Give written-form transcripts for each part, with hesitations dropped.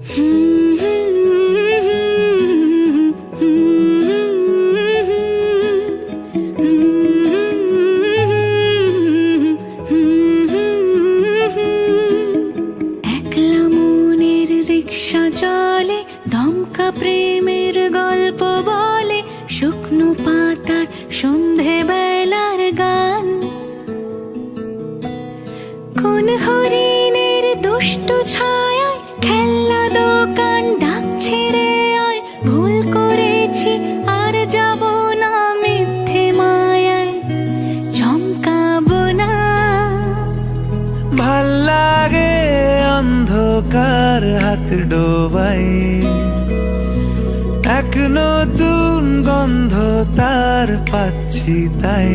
একলা মনের রিক্সা চলে, দমকা প্রেমের গল্প বলে, শুকনো পাতার সন্ধে বেলার গান। কোন হরিণের দুষ্ট ছায়ায় খেলনা দোকান ডাকছে রে আয়, ভুল করেছি আর যাব না মিথ্যে মায়ায়, চমকাবো না। ভাল লাগে অন্ধকার হাত ডোবাই, এক নতুন গন্ধ তার পাচ্ছি তাই।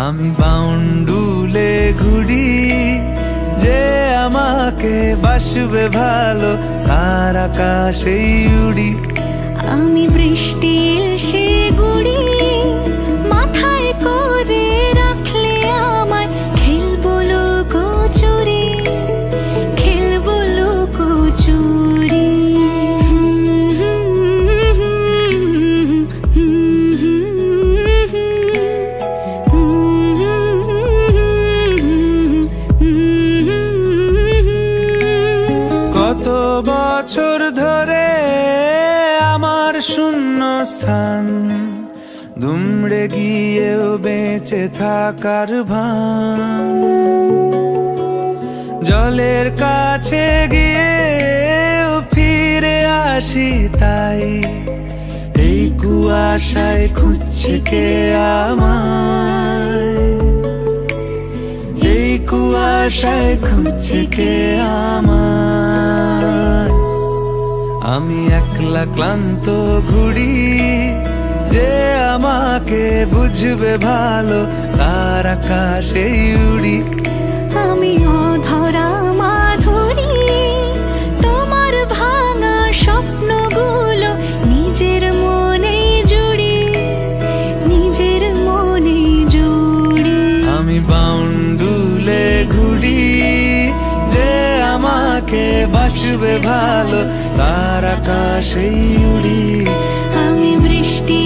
আমি বাউন্ডুলে ঘুরি, যে আমাকে বাসবে ভালো তার আকাশেই উড়ি। আমি বৃষ্টির সে গুড়ি, মাথায় করে রাখলে আমায়, খেলবো লুকোচুরি, খেলবো লুকোচুরি। কত বছর ধরে আমার শূন্য স্থান, দুমড়ে গিয়েও বেঁচে থাকার ভান। জলের কাছে গিয়েও ফিরে আসি তাই, এই কুয়াশায় খুঁজছে কে আমায়, এই কুয়াশায় খুঁজছে কে আমায়। আমি একলা ক্লান্ত ঘুরি, যে আমাকে বুঝবে ভালো তার আকাশেই উড়ি। আমি অধরা মাধুরী, তোমার ভাঙা স্বপ্নগুলো নিজের মনে জুড়ি, নিজের মনে জুড়ি। আমি বাউন্ডুলে ঘুরি, যে আমাকে বাসবে ভালো তার আকাশেই উড়ি। আমি বৃষ্টি